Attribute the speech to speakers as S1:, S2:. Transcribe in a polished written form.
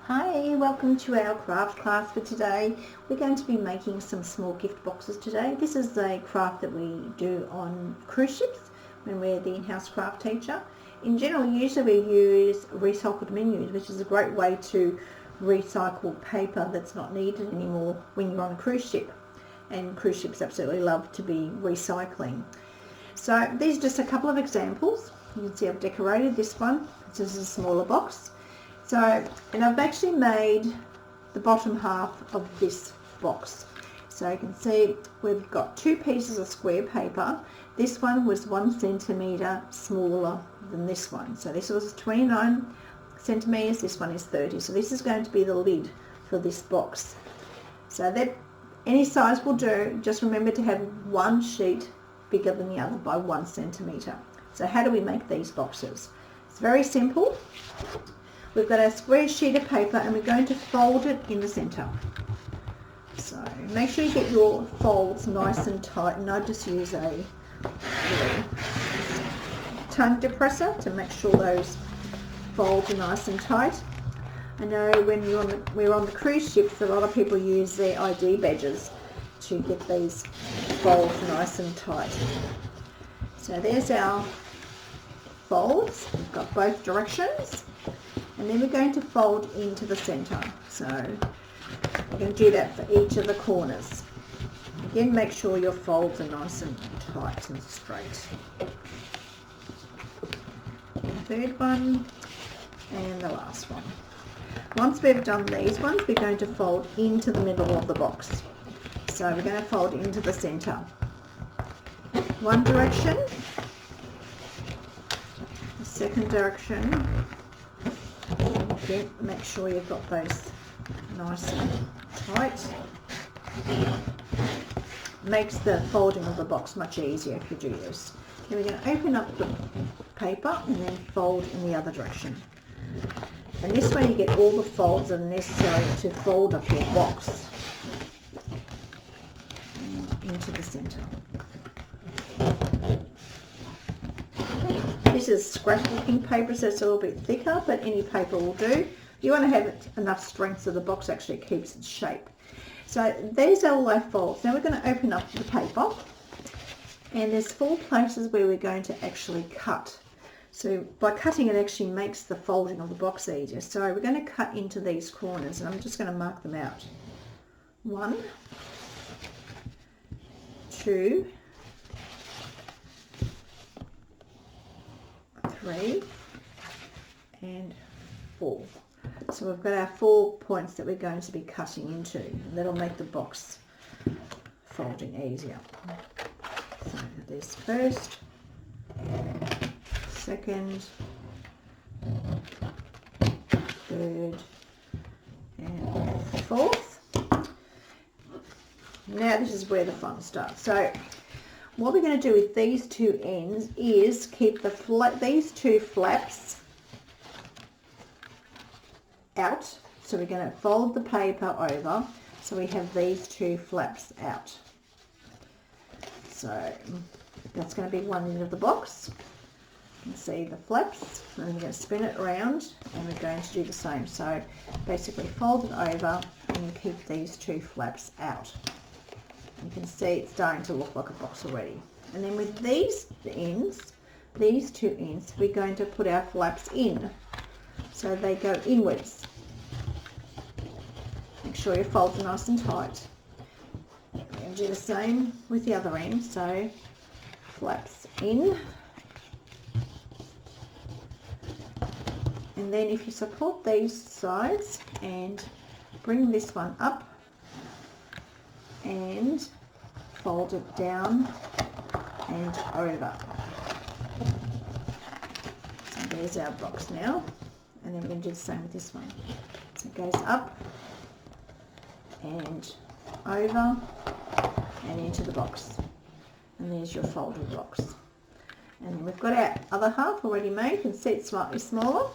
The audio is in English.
S1: Hi, welcome to our craft class for today. We're going to be making some small gift boxes today. This is a craft that we do on cruise ships when we're the in-house craft teacher. In general, usually we use recycled menus, which is a great way to recycle paper that's not needed anymore when you're on a cruise ship. And cruise ships absolutely love to be recycling. So these are just a couple of examples. You can see I've decorated this one. This is a smaller box. And I've actually made the bottom half of this box. So you can see we've got two pieces of square paper. This one was 1 centimetre smaller than this one. So this was 29 centimetres, this one is 30. So this is going to be the lid for this box. So that any size will do. Just remember to have one sheet bigger than the other by 1 centimetre. So how do we make these boxes? It's very simple. We've got our square sheet of paper and we're going to fold it in the centre. So make sure you get your folds nice and tight, and I just use a tongue depressor to make sure those folds are nice and tight. I know when we're on the cruise ships, a lot of people use their ID badges to get these folds nice and tight. So there's our folds. We've got both directions. And then we're going to fold into the centre. So we're going to do that for each of the corners. Again, make sure your folds are nice and tight and straight. The third one and the last one. Once we've done these ones, we're going to fold into the middle of the box. So we're going to fold into the centre. One direction, the second direction. Again, make sure you've got those nice and tight. Makes the folding of the box much easier if you do this. Then we're going to open up the paper and then fold in the other direction. And this way you get all the folds that are necessary to fold up your box into the centre. This is scrapbooking paper, so it's a little bit thicker, but any paper will do. You want to have enough strength so the box actually keeps its shape. So these are all our folds. Now we're going to open up the paper, and there's 4 places where we're going to actually cut. So by cutting, it actually makes the folding of the box easier. So we're going to cut into these corners, and I'm just going to mark them out. 1, 2, 3 and 4. So we've got our 4 points that we're going to be cutting into, and that'll make the box folding easier. So there's first, second, third and fourth. Now this is where the fun starts. So what we're going to do with these two ends is keep these two flaps out. So we're going to fold the paper over so we have these two flaps out. So that's going to be one end of the box. You can see the flaps, and we're going to spin it around and we're going to do the same. So basically fold it over and you keep these two flaps out. You can see it's starting to look like a box already. And then with these ends, these two ends, we're going to put our flaps in. So they go inwards. Make sure your folds are nice and tight. And do the same with the other end. So flaps in. And then if you support these sides and bring this one up, and fold it down and over. So there's our box now, and then we're going to do the same with this one. So it goes up and over and into the box, and there's your folded box. And then we've got our other half already made. You can see it's slightly smaller.